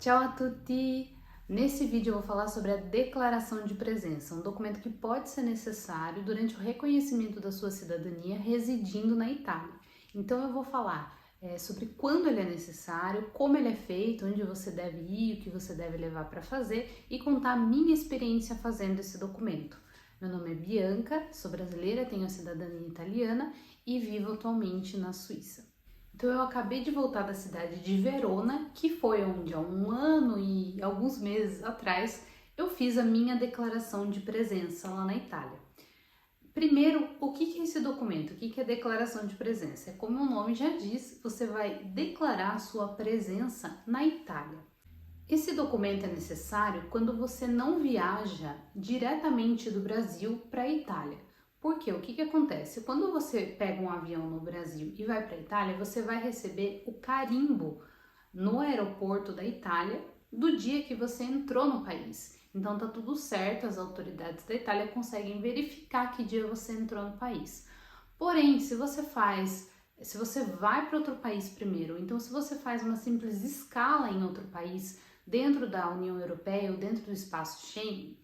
Ciao a tutti! Nesse vídeo eu vou falar sobre a declaração de presença, um documento que pode ser necessário durante o reconhecimento da sua cidadania residindo na Itália. Então eu vou falar sobre quando ele é necessário, como ele é feito, onde você deve ir, o que você deve levar para fazer e contar a minha experiência fazendo esse documento. Meu nome é Bianca, sou brasileira, tenho a cidadania italiana e vivo atualmente na Suíça. Então eu acabei de voltar da cidade de Verona, que foi onde há um ano e alguns meses atrás eu fiz a minha declaração de presença lá na Itália. Primeiro, o que é esse documento? O que é declaração de presença? É como o nome já diz, você vai declarar a sua presença na Itália. Esse documento é necessário quando você não viaja diretamente do Brasil para a Itália. Porque o que acontece? Quando você pega um avião no Brasil e vai para a Itália, você vai receber o carimbo no aeroporto da Itália do dia que você entrou no país. Então tá tudo certo, as autoridades da Itália conseguem verificar que dia você entrou no país. Porém, se você vai para outro país primeiro, então se você faz uma simples escala em outro país dentro da União Europeia ou dentro do espaço Schengen,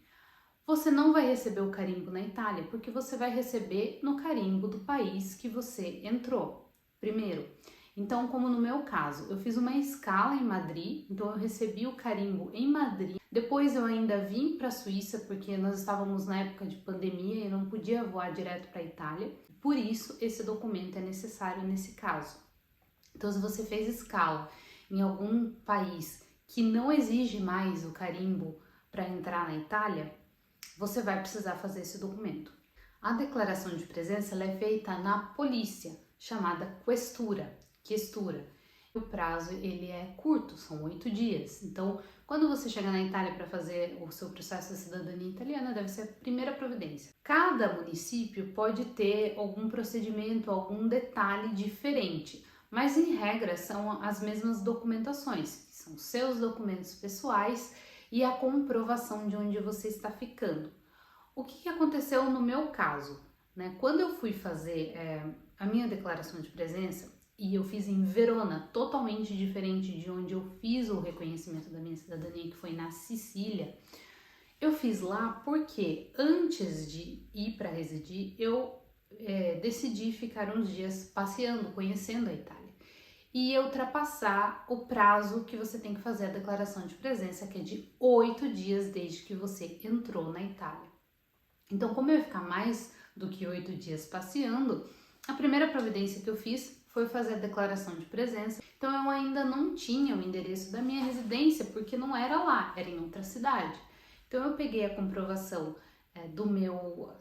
você não vai receber o carimbo na Itália, porque você vai receber no carimbo do país que você entrou primeiro. Então, como no meu caso, eu fiz uma escala em Madrid, então eu recebi o carimbo em Madrid. Depois eu ainda vim para a Suíça, porque nós estávamos na época de pandemia e não podia voar direto para a Itália. Por isso, esse documento é necessário nesse caso. Então, se você fez escala em algum país que não exige mais o carimbo para entrar na Itália, você vai precisar fazer esse documento. A declaração de presença ela é feita na polícia, chamada questura. O prazo ele é curto, são 8 dias. Então, quando você chegar na Itália para fazer o seu processo de cidadania italiana, deve ser a primeira providência. Cada município pode ter algum procedimento, algum detalhe diferente, mas em regra são as mesmas documentações, que são seus documentos pessoais e a comprovação de onde você está ficando. O que aconteceu no meu caso? Quando eu fui fazer a minha declaração de presença, e eu fiz em Verona, totalmente diferente de onde eu fiz o reconhecimento da minha cidadania, que foi na Sicília, eu fiz lá porque antes de ir para residir, eu decidi ficar uns dias passeando, conhecendo a Itália. E ultrapassar o prazo que você tem que fazer a declaração de presença, que é de 8 dias desde que você entrou na Itália. Então, como eu ia ficar mais do que 8 dias passeando, a primeira providência que eu fiz foi fazer a declaração de presença. Então, eu ainda não tinha o endereço da minha residência, porque não era lá, era em outra cidade. Então, eu peguei a comprovação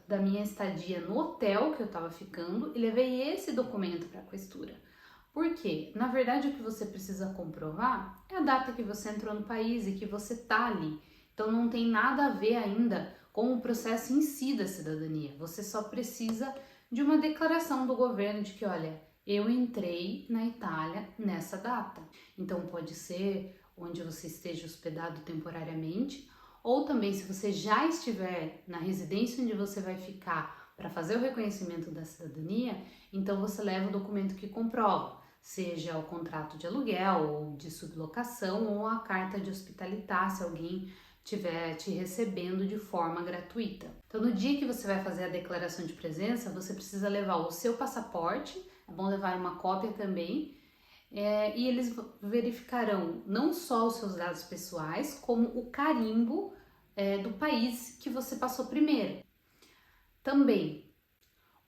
da minha estadia no hotel que eu estava ficando e levei esse documento para a questura. Por quê? Na verdade, o que você precisa comprovar é a data que você entrou no país e que você está ali. Então, não tem nada a ver ainda com o processo em si da cidadania. Você só precisa de uma declaração do governo de que, olha, eu entrei na Itália nessa data. Então, pode ser onde você esteja hospedado temporariamente, ou também se você já estiver na residência onde você vai ficar para fazer o reconhecimento da cidadania, então você leva o documento que comprova, seja o contrato de aluguel ou de sublocação ou a carta de hospitalidade, se alguém estiver te recebendo de forma gratuita. Então, no dia que você vai fazer a declaração de presença, você precisa levar o seu passaporte, é bom levar uma cópia também, e eles verificarão não só os seus dados pessoais, como o carimbo do país que você passou primeiro. Também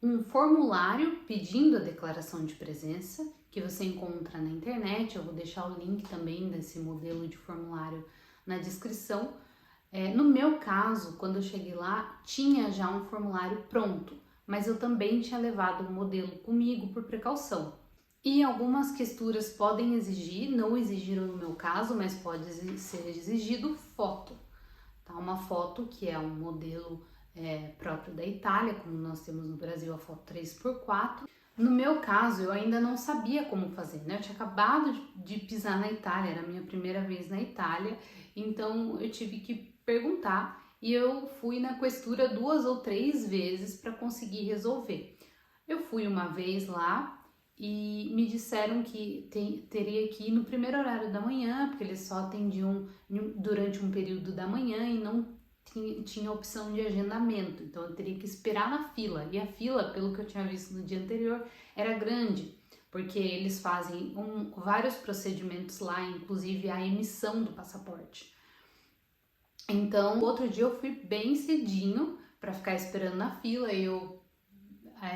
um formulário pedindo a declaração de presença, que você encontra na internet, eu vou deixar o link também desse modelo de formulário na descrição. No meu caso, quando eu cheguei lá, tinha já um formulário pronto, mas eu também tinha levado o modelo comigo por precaução. E algumas questuras podem exigir, não exigiram no meu caso, mas pode ser exigido foto. Tá? Uma foto que é um modelo próprio da Itália, como nós temos no Brasil a foto 3x4. No meu caso, eu ainda não sabia como fazer, né? Eu tinha acabado de pisar na Itália, era a minha primeira vez na Itália, então eu tive que perguntar e eu fui na questura 2 ou 3 vezes para conseguir resolver. Eu fui uma vez lá e me disseram que teria que ir no primeiro horário da manhã, porque eles só atendiam durante um período da manhã e não tinha opção de agendamento, então eu teria que esperar na fila. E a fila, pelo que eu tinha visto no dia anterior, era grande, porque eles fazem vários procedimentos lá, inclusive a emissão do passaporte. Então, outro dia eu fui bem cedinho para ficar esperando na fila. Eu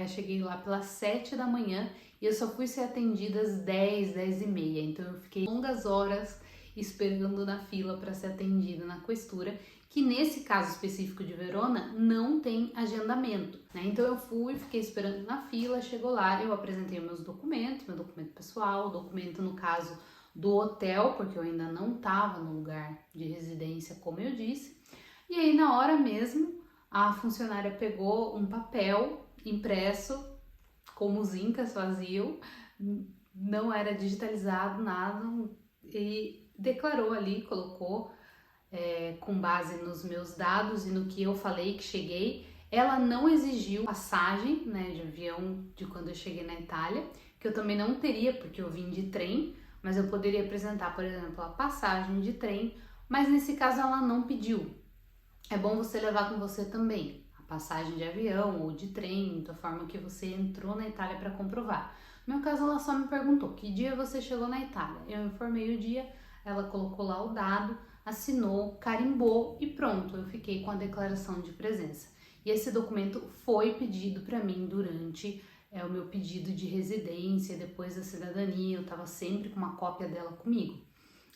cheguei lá pelas 7 da manhã e eu só fui ser atendida às 10, 10 e meia. Então eu fiquei longas horas esperando na fila para ser atendida na questura, que nesse caso específico de Verona não tem agendamento, né? Então eu fiquei esperando na fila, chegou lá, eu apresentei meus documentos, meu documento pessoal, documento no caso do hotel, porque eu ainda não estava no lugar de residência, como eu disse. E aí na hora mesmo, a funcionária pegou um papel impresso, como os incas faziam, não era digitalizado, nada, e declarou ali, colocou com base nos meus dados e no que eu falei que cheguei. Ela não exigiu passagem, né, de avião de quando eu cheguei na Itália, que eu também não teria, porque eu vim de trem, mas eu poderia apresentar, por exemplo, a passagem de trem, mas nesse caso ela não pediu. É bom você levar com você também a passagem de avião ou de trem, da forma que você entrou na Itália para comprovar. No meu caso, ela só me perguntou que dia você chegou na Itália. Eu informei o dia, ela colocou lá o dado, assinou, carimbou e pronto, eu fiquei com a declaração de presença. E esse documento foi pedido para mim durante o meu pedido de residência, depois da cidadania, eu estava sempre com uma cópia dela comigo.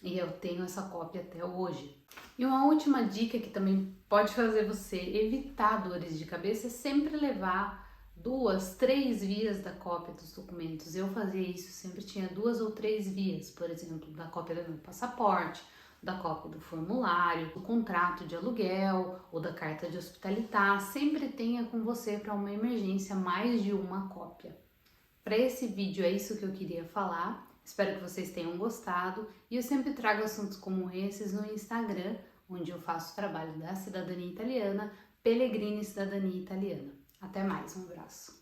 E eu tenho essa cópia até hoje. E uma última dica que também pode fazer você evitar dores de cabeça é sempre levar 2, 3 vias da cópia dos documentos. Eu fazia isso, sempre tinha 2 ou 3 vias, por exemplo, da cópia do meu passaporte, da cópia do formulário, do contrato de aluguel ou da carta de hospitalitar. Sempre tenha com você para uma emergência mais de uma cópia. Para esse vídeo é isso que eu queria falar. Espero que vocês tenham gostado e eu sempre trago assuntos como esses no Instagram, onde eu faço o trabalho da cidadania italiana, Pellegrini Cidadania Italiana. Até mais, um abraço!